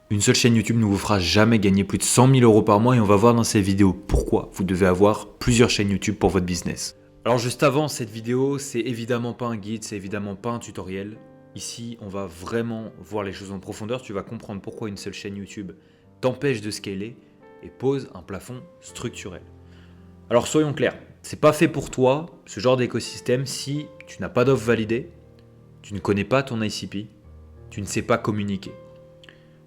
Une seule chaîne YouTube ne vous fera jamais gagner plus de 100 000 euros par mois et on va voir dans cette vidéo pourquoi vous devez avoir plusieurs chaînes YouTube pour votre business. Alors juste avant cette vidéo, c'est évidemment pas un guide, c'est évidemment pas un tutoriel. Ici, on va vraiment voir les choses en profondeur. Tu vas comprendre pourquoi une seule chaîne YouTube t'empêche de scaler et pose un plafond structurel. Alors soyons clairs, c'est pas fait pour toi ce genre d'écosystème si tu n'as pas d'offre validée, tu ne connais pas ton ICP, tu ne sais pas communiquer.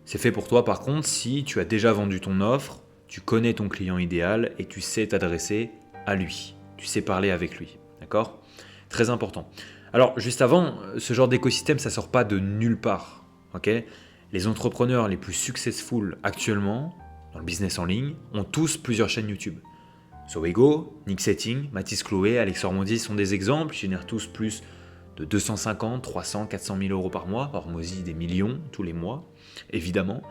C'est fait pour toi par contre si tu as déjà vendu ton offre, tu connais ton client idéal et tu sais t'adresser à lui. Tu sais parler avec lui. D'accord ? Très important. Alors juste avant, ce genre d'écosystème, ça ne sort pas de nulle part. Okay ? Les entrepreneurs les plus successful actuellement, dans le business en ligne, ont tous plusieurs chaînes YouTube. Sowego, Nick Setting, Mathis Chloé, Alex Hormozy sont des exemples, ils génèrent tous plus de 250, 300, 400 000 euros par mois, Hormozy des millions tous les mois, évidemment.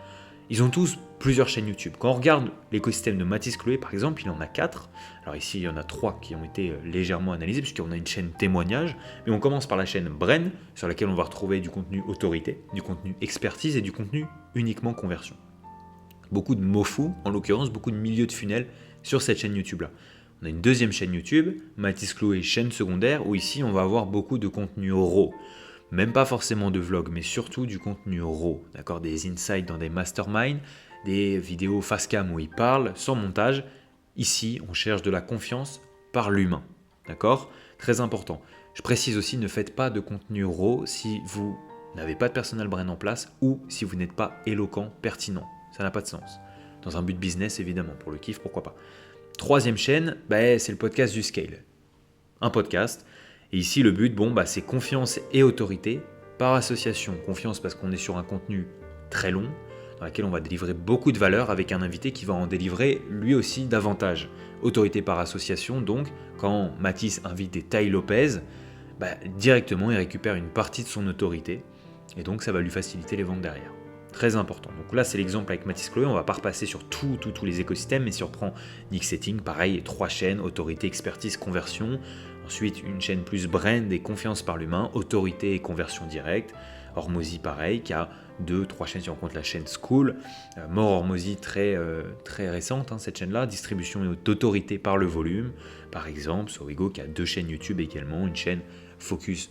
Ils ont tous plusieurs chaînes YouTube. Quand on regarde l'écosystème de Mathis Chloé, par exemple, il en a 4. Alors ici, il y en a 3 qui ont été légèrement analysés, puisqu'on a une chaîne témoignage. Mais on commence par la chaîne Bren, sur laquelle on va retrouver du contenu autorité, du contenu expertise et du contenu uniquement conversion. Beaucoup de mots fous, en l'occurrence, beaucoup de milieux de funnel sur cette chaîne YouTube-là. On a une deuxième chaîne YouTube, Mathis Chloé, chaîne secondaire, où ici on va avoir beaucoup de contenu raw. Même pas forcément de vlog, mais surtout du contenu raw. D'accord ? Des insights dans des masterminds, des vidéos face cam où il parle, sans montage. Ici, on cherche de la confiance par l'humain. D'accord ? Très important. Je précise aussi, ne faites pas de contenu raw si vous n'avez pas de personal brand en place ou si vous n'êtes pas éloquent, pertinent. Ça n'a pas de sens. Dans un but business, évidemment, pour le kiff, pourquoi pas. Troisième chaîne, c'est le podcast du scale. Un podcast. Et ici, le but, c'est confiance et autorité par association. Confiance parce qu'on est sur un contenu très long, dans lequel on va délivrer beaucoup de valeur avec un invité qui va en délivrer lui aussi davantage. Autorité par association, donc, quand Mathis invite des Tai Lopez, directement, il récupère une partie de son autorité. Et donc, ça va lui faciliter les ventes derrière. Très important. Donc là, c'est l'exemple avec Mathis Chloé. On ne va pas repasser sur tous les écosystèmes, mais si on reprend Nick Setting, pareil, 3 chaînes, autorité, expertise, conversion. Ensuite, une chaîne plus brand et confiance par l'humain, autorité et conversion directe. Hormozy, pareil, qui a 2-3 chaînes si on compte la chaîne School. More Hormozy, très récente, cette chaîne-là. Distribution d'autorité par le volume. Par exemple, Sowego, qui a 2 chaînes YouTube également, une chaîne Focus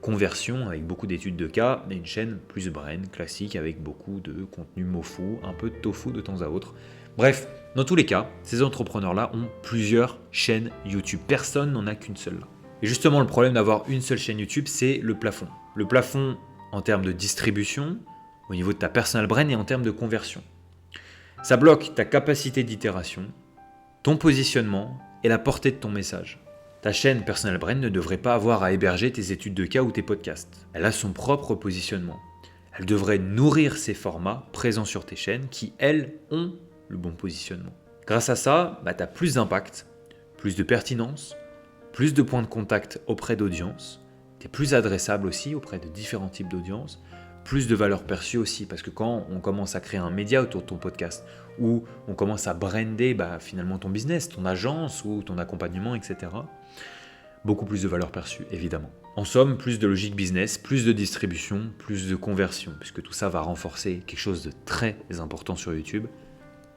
conversion avec beaucoup d'études de cas et une chaîne plus brand classique avec beaucoup de contenu mofu, un peu de tofu de temps à autre. Bref, dans tous les cas, ces entrepreneurs-là ont plusieurs chaînes YouTube. Personne n'en a qu'une seule là. Et justement, le problème d'avoir une seule chaîne YouTube, c'est le plafond. Le plafond en termes de distribution, au niveau de ta personal brand et en termes de conversion. Ça bloque ta capacité d'itération, ton positionnement et la portée de ton message. Ta chaîne Personal Brand ne devrait pas avoir à héberger tes études de cas ou tes podcasts. Elle a son propre positionnement. Elle devrait nourrir ces formats présents sur tes chaînes qui, elles, ont le bon positionnement. Grâce à ça, tu as plus d'impact, plus de pertinence, plus de points de contact auprès d'audience. Tu es plus adressable aussi auprès de différents types d'audience. Plus de valeur perçue aussi, parce que quand on commence à créer un média autour de ton podcast, ou on commence à brander finalement ton business, ton agence ou ton accompagnement, etc., beaucoup plus de valeur perçue, évidemment. En somme, plus de logique business, plus de distribution, plus de conversion, puisque tout ça va renforcer quelque chose de très important sur YouTube,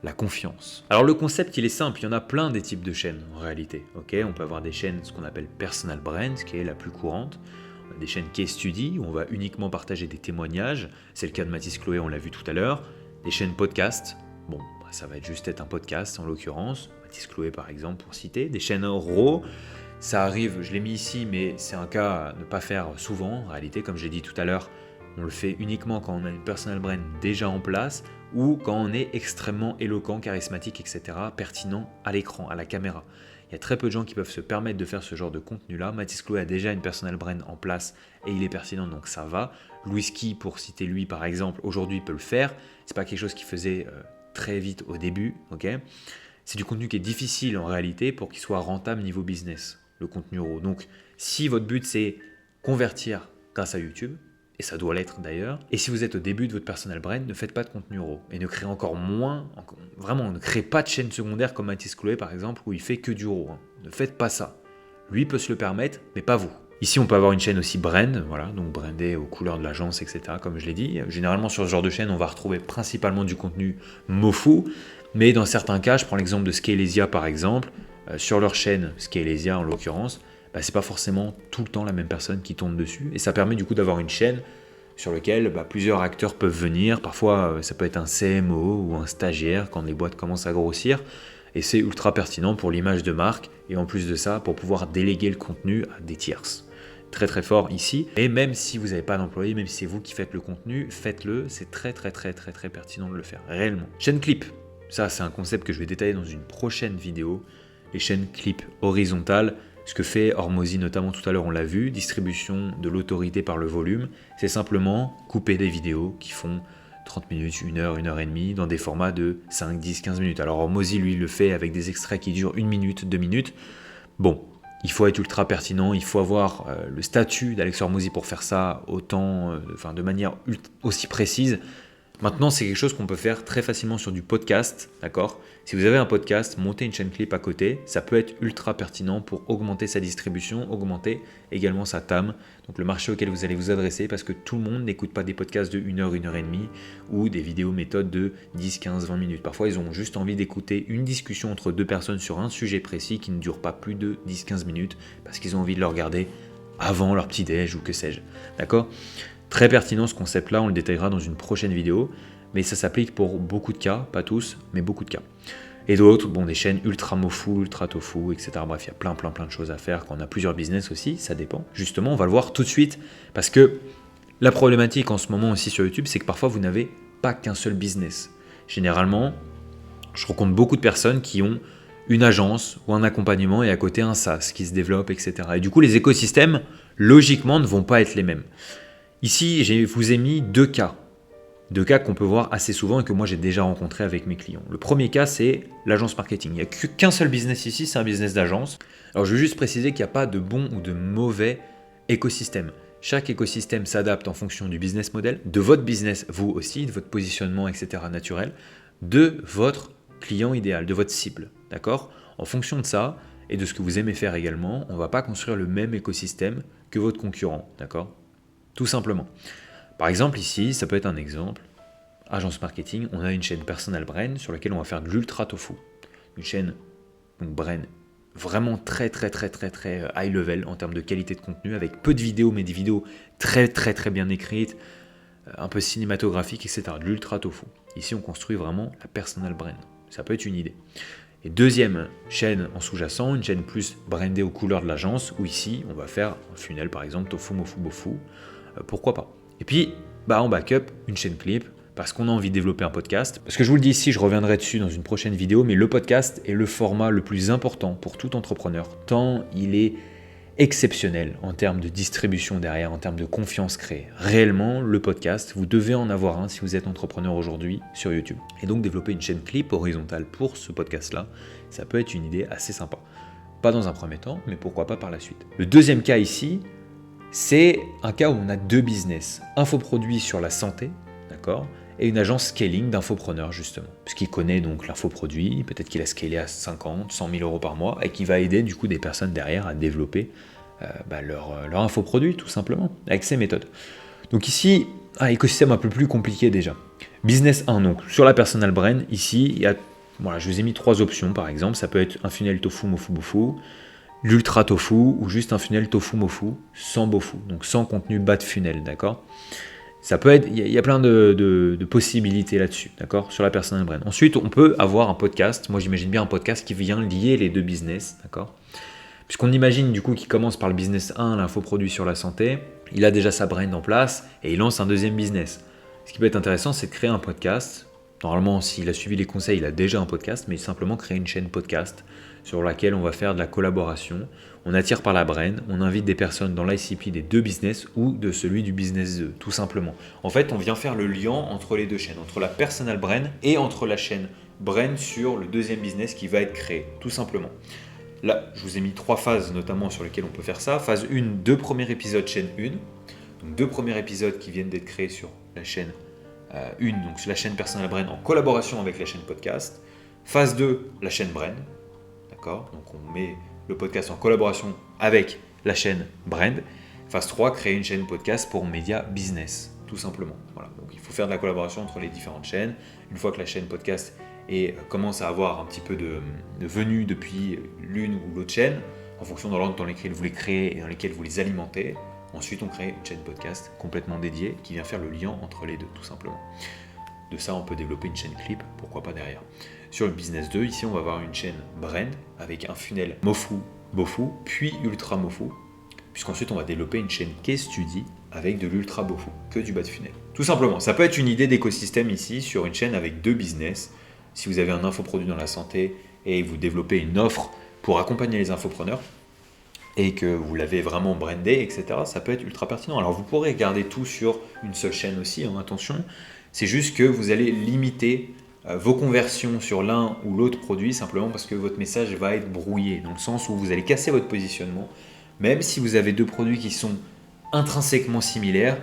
la confiance. Alors le concept, il est simple, il y en a plein des types de chaînes en réalité. On peut avoir des chaînes, ce qu'on appelle personal brand, qui est la plus courante, des chaînes case study où on va uniquement partager des témoignages, c'est le cas de Mathis Chloé, on l'a vu tout à l'heure, des chaînes podcast, ça va juste être un podcast en l'occurrence, Mathis Chloé par exemple pour citer, des chaînes raw, ça arrive, je l'ai mis ici, mais c'est un cas à ne pas faire souvent, en réalité comme j'ai dit tout à l'heure, on le fait uniquement quand on a une personal brand déjà en place ou quand on est extrêmement éloquent, charismatique, etc., pertinent à l'écran, à la caméra. Il y a très peu de gens qui peuvent se permettre de faire ce genre de contenu-là. Mathis Chloé a déjà une personal brand en place et il est pertinent, donc ça va. Louis Ski, pour citer lui par exemple, aujourd'hui peut le faire. C'est pas quelque chose qu'il faisait très vite au début. C'est du contenu qui est difficile en réalité pour qu'il soit rentable niveau business, le contenu raw. Donc si votre but c'est convertir grâce à YouTube, et ça doit l'être d'ailleurs. Et si vous êtes au début de votre personal brand, ne faites pas de contenu raw. Et ne créez encore moins, vraiment, ne créez pas de chaîne secondaire comme Mathis Chloé par exemple, où il fait que du raw. Ne faites pas ça. Lui peut se le permettre, mais pas vous. Ici, on peut avoir une chaîne aussi brand, voilà, donc brandée aux couleurs de l'agence, etc., comme je l'ai dit. Généralement, sur ce genre de chaîne, on va retrouver principalement du contenu MoFu, mais dans certains cas, je prends l'exemple de Scalesia par exemple, sur leur chaîne, Scalesia en l'occurrence, c'est pas forcément tout le temps la même personne qui tourne dessus, et ça permet du coup d'avoir une chaîne sur laquelle plusieurs acteurs peuvent venir. Parfois, ça peut être un CMO ou un stagiaire quand les boîtes commencent à grossir, et c'est ultra pertinent pour l'image de marque, et en plus de ça, pour pouvoir déléguer le contenu à des tierces. Très très fort ici, et même si vous n'avez pas d'employé, même si c'est vous qui faites le contenu, faites-le, c'est très pertinent de le faire, réellement. Chaîne clip, ça c'est un concept que je vais détailler dans une prochaine vidéo, les chaînes clip horizontales, ce que fait Hormozy notamment tout à l'heure, on l'a vu, distribution de l'autorité par le volume, c'est simplement couper des vidéos qui font 30 minutes, 1 heure, 1 heure et demie, dans des formats de 5, 10, 15 minutes. Alors Hormozy lui le fait avec des extraits qui durent 1 minute, 2 minutes, bon, il faut être ultra pertinent, il faut avoir le statut d'Alex Hormozy pour faire ça de manière aussi précise. Maintenant, c'est quelque chose qu'on peut faire très facilement sur du podcast, d'accord ? Si vous avez un podcast, montez une chaîne clip à côté, ça peut être ultra pertinent pour augmenter sa distribution, augmenter également sa TAM, donc le marché auquel vous allez vous adresser, parce que tout le monde n'écoute pas des podcasts de 1 heure, 1 heure et demie, ou des vidéos méthodes de 10, 15, 20 minutes. Parfois, ils ont juste envie d'écouter une discussion entre deux personnes sur un sujet précis qui ne dure pas plus de 10, 15 minutes, parce qu'ils ont envie de le regarder avant leur petit-déj ou que sais-je, d'accord ? Très pertinent ce concept-là, on le détaillera dans une prochaine vidéo, mais ça s'applique pour beaucoup de cas, pas tous, mais beaucoup de cas. Et d'autres, des chaînes ultra MoFu, ultra Tofu, etc. Bref, il y a plein de choses à faire quand on a plusieurs business aussi, ça dépend. Justement, on va le voir tout de suite, parce que la problématique en ce moment aussi sur YouTube, c'est que parfois vous n'avez pas qu'un seul business. Généralement, je rencontre beaucoup de personnes qui ont une agence ou un accompagnement et à côté un SaaS qui se développe, etc. Et du coup, les écosystèmes, logiquement, ne vont pas être les mêmes. Ici, je vous ai mis deux cas qu'on peut voir assez souvent et que moi j'ai déjà rencontré avec mes clients. Le premier cas, c'est l'agence marketing. Il n'y a qu'un seul business ici, c'est un business d'agence. Alors je veux juste préciser qu'il n'y a pas de bon ou de mauvais écosystème. Chaque écosystème s'adapte en fonction du business model, de votre business, vous aussi, de votre positionnement, etc. naturel, de votre client idéal, de votre cible. D'accord ? En fonction de ça et de ce que vous aimez faire également, on ne va pas construire le même écosystème que votre concurrent. D'accord ? Tout simplement. Par exemple, ici, ça peut être un exemple. Agence marketing, on a une chaîne personal brand sur laquelle on va faire de l'ultra tofu. Une chaîne brand vraiment très high level en termes de qualité de contenu, avec peu de vidéos, mais des vidéos très bien écrites, un peu cinématographiques, etc. De l'ultra tofu. Ici, on construit vraiment la personal brand. Ça peut être une idée. Et deuxième chaîne en sous-jacent, une chaîne plus brandée aux couleurs de l'agence, où ici, on va faire un funnel, par exemple, tofu, mofu, bofu. Pourquoi pas. Et puis, en backup, une chaîne clip, parce qu'on a envie de développer un podcast. Parce que je vous le dis ici, je reviendrai dessus dans une prochaine vidéo, mais le podcast est le format le plus important pour tout entrepreneur, tant il est exceptionnel en termes de distribution derrière, en termes de confiance créée. Réellement, le podcast, vous devez en avoir un si vous êtes entrepreneur aujourd'hui sur YouTube. Et donc, développer une chaîne clip horizontale pour ce podcast-là, ça peut être une idée assez sympa. Pas dans un premier temps, mais pourquoi pas par la suite. Le deuxième cas ici, c'est un cas où on a deux business. Infoproduit sur la santé, d'accord, et une agence scaling d'infopreneurs, justement. Puisqu'il connaît donc l'infoproduit, peut-être qu'il a scalé à 50, 100 000 euros par mois, et qui va aider du coup des personnes derrière à développer leur infoproduit, tout simplement, avec ses méthodes. Donc ici, un écosystème un peu plus compliqué déjà. Business 1, donc sur la personal brand, ici, il y a, je vous ai mis 3 options par exemple. Ça peut être un funnel tofu, mofu, bofu, l'ultra tofu ou juste un funnel tofu mofu sans bofu, donc sans contenu bas de funnel, d'accord ? Ça peut être, il y a plein de possibilités là-dessus, d'accord ? Sur la personal brand. Ensuite, on peut avoir un podcast. Moi, j'imagine bien un podcast qui vient lier les deux business, d'accord ? Puisqu'on imagine du coup qu'il commence par le business 1, l'infoproduit sur la santé, il a déjà sa brand en place et il lance un deuxième business. Ce qui peut être intéressant, c'est de créer un podcast. Normalement, s'il a suivi les conseils, il a déjà un podcast, mais simplement créer une chaîne podcast sur laquelle on va faire de la collaboration. On attire par la brand, on invite des personnes dans l'ICP des deux business ou de celui du business 2, tout simplement. En fait, on vient faire le lien entre les deux chaînes, entre la personal brand et entre la chaîne brand sur le deuxième business qui va être créé, tout simplement. Là, je vous ai mis 3 phases notamment sur lesquelles on peut faire ça. Phase 1, 2 premiers épisodes chaîne 1. Donc 2 premiers épisodes qui viennent d'être créés sur la chaîne 1, donc sur la chaîne personal brand en collaboration avec la chaîne podcast. Phase 2, la chaîne brand. D'accord ? Donc on met le podcast en collaboration avec la chaîne brand. Phase 3, créer une chaîne podcast pour média business, tout simplement. Voilà. Donc il faut faire de la collaboration entre les différentes chaînes. Une fois que la chaîne podcast commence à avoir un petit peu de venue depuis l'une ou l'autre chaîne, en fonction de l'ordre dans lequel vous les créez et dans lesquels vous les alimentez, ensuite on crée une chaîne podcast complètement dédiée qui vient faire le lien entre les deux, tout simplement. De ça, on peut développer une chaîne clip, pourquoi pas derrière. Sur le business 2, ici, on va avoir une chaîne brand avec un funnel Mofu, Bofu, puis Ultra Mofu, puisqu'ensuite, on va développer une chaîne case study avec de l'Ultra Bofu, que du bas de funnel. Tout simplement, ça peut être une idée d'écosystème ici sur une chaîne avec 2 business. Si vous avez un infoproduit dans la santé et vous développez une offre pour accompagner les infopreneurs et que vous l'avez vraiment brandé, etc., ça peut être ultra pertinent. Alors, vous pourrez garder tout sur une seule chaîne aussi, hein, attention. C'est juste que vous allez limiter vos conversions sur l'un ou l'autre produit simplement parce que votre message va être brouillé, dans le sens où vous allez casser votre positionnement. Même si vous avez 2 produits qui sont intrinsèquement similaires,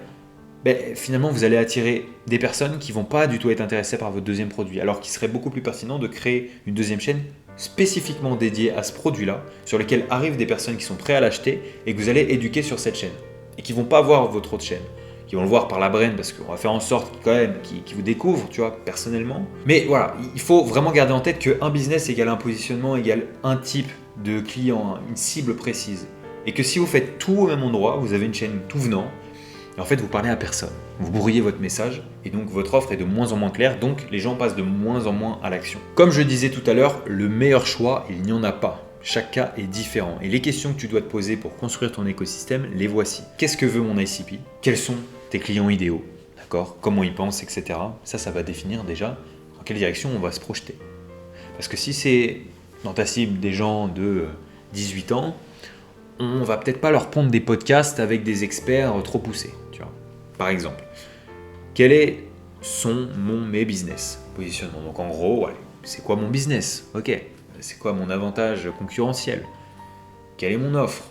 finalement vous allez attirer des personnes qui ne vont pas du tout être intéressées par votre deuxième produit, alors qu'il serait beaucoup plus pertinent de créer une deuxième chaîne spécifiquement dédiée à ce produit-là, sur lequel arrivent des personnes qui sont prêtes à l'acheter et que vous allez éduquer sur cette chaîne et qui ne vont pas voir votre autre chaîne, qui vont le voir par la brand parce qu'on va faire en sorte quand même qu'ils vous découvrent, tu vois, personnellement. Mais voilà, il faut vraiment garder en tête qu'un business égale un positionnement égale un type de client, une cible précise. Et que si vous faites tout au même endroit, vous avez une chaîne tout venant, et en fait vous parlez à personne. Vous brouillez votre message et donc votre offre est de moins en moins claire, donc les gens passent de moins en moins à l'action. Comme je disais tout à l'heure, le meilleur choix, il n'y en a pas. Chaque cas est différent et les questions que tu dois te poser pour construire ton écosystème, les voici. Qu'est-ce que veut mon ICP ? Quels sont tes clients idéaux ? D'accord ? Comment ils pensent, etc. Ça va définir déjà dans quelle direction on va se projeter. Parce que si c'est dans ta cible des gens de 18 ans, on va peut-être pas leur pondre des podcasts avec des experts trop poussés. Tu vois. Par exemple, quel est mes business ? Positionnement. Donc en gros, c'est quoi mon business ? Ok. C'est quoi mon avantage concurrentiel ? Quelle est mon offre ?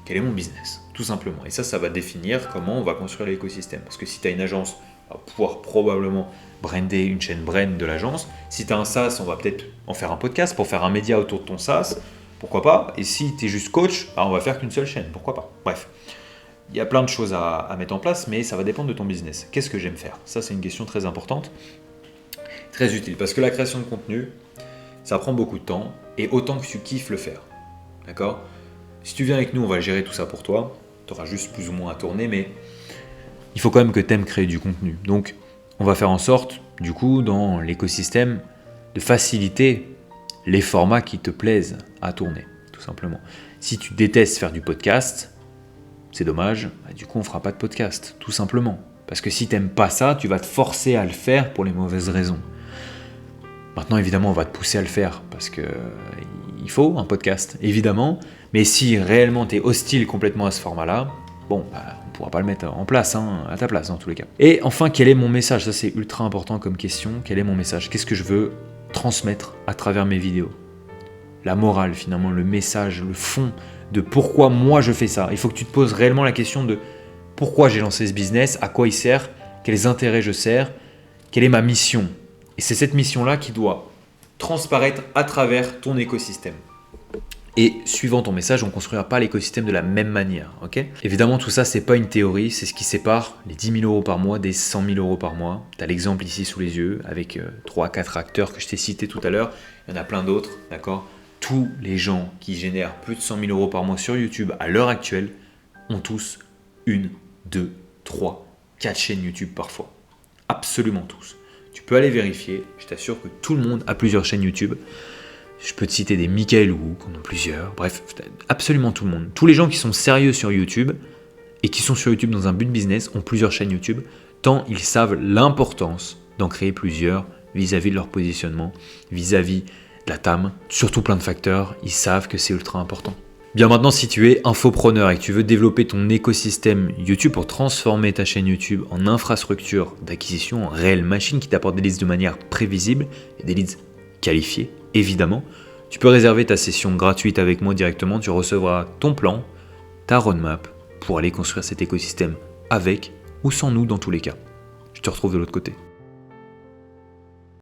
Quel est mon business ? Tout simplement. Et ça va définir comment on va construire l'écosystème. Parce que si tu as une agence, on va pouvoir probablement brander une chaîne brand de l'agence. Si tu as un SaaS, on va peut-être en faire un podcast pour faire un média autour de ton SaaS. Pourquoi pas ? Et si tu es juste coach, on va faire qu'une seule chaîne. Pourquoi pas ? Bref. Il y a plein de choses à mettre en place, mais ça va dépendre de ton business. Qu'est-ce que j'aime faire ? Ça, c'est une question très importante. Très utile. Parce que la création de contenu, ça prend beaucoup de temps et autant que tu kiffes le faire. D'accord ? Si tu viens avec nous, on va gérer tout ça pour toi. Tu auras juste plus ou moins à tourner, mais il faut quand même que tu aimes créer du contenu. Donc, on va faire en sorte, du coup, dans l'écosystème, de faciliter les formats qui te plaisent à tourner, tout simplement. Si tu détestes faire du podcast, c'est dommage, du coup, on ne fera pas de podcast, tout simplement. Parce que si tu n'aimes pas ça, tu vas te forcer à le faire pour les mauvaises raisons. Maintenant, évidemment, on va te pousser à le faire parce qu'il faut un podcast, évidemment. Mais si réellement tu es hostile complètement à ce format-là, on ne pourra pas le mettre en place, à ta place, dans tous les cas. Et enfin, quel est mon message ? Ça, c'est ultra important comme question. Quel est mon message ? Qu'est-ce que je veux transmettre à travers mes vidéos ? La morale, finalement, le message, le fond de pourquoi moi je fais ça. Il faut que tu te poses réellement la question de pourquoi j'ai lancé ce business, à quoi il sert, quels intérêts je sers, quelle est ma mission. Et c'est cette mission-là qui doit transparaître à travers ton écosystème. Et suivant ton message, on ne construira pas l'écosystème de la même manière. Okay ? Évidemment, tout ça, ce n'est pas une théorie, c'est ce qui sépare les 10 000 € par mois des 100 000 € par mois. Tu as l'exemple ici sous les yeux avec 3-4 acteurs que je t'ai cités tout à l'heure. Il y en a plein d'autres, d'accord ? Tous les gens qui génèrent plus de 100 000 € par mois sur YouTube à l'heure actuelle ont tous 1, 2, 3, 4 chaînes YouTube parfois. Absolument tous. Tu peux aller vérifier, je t'assure que tout le monde a plusieurs chaînes YouTube. Je peux te citer des Michael Wu, qui en ont plusieurs. Bref, absolument tout le monde. Tous les gens qui sont sérieux sur YouTube et qui sont sur YouTube dans un but business ont plusieurs chaînes YouTube, tant ils savent l'importance d'en créer plusieurs vis-à-vis de leur positionnement, vis-à-vis de la TAM, surtout plein de facteurs, ils savent que c'est ultra important. Bien maintenant, si tu es infopreneur et que tu veux développer ton écosystème YouTube pour transformer ta chaîne YouTube en infrastructure d'acquisition, en réelle machine qui t'apporte des leads de manière prévisible et des leads qualifiés, évidemment, tu peux réserver ta session gratuite avec moi directement. Tu recevras ton plan, ta roadmap pour aller construire cet écosystème avec ou sans nous dans tous les cas. Je te retrouve de l'autre côté.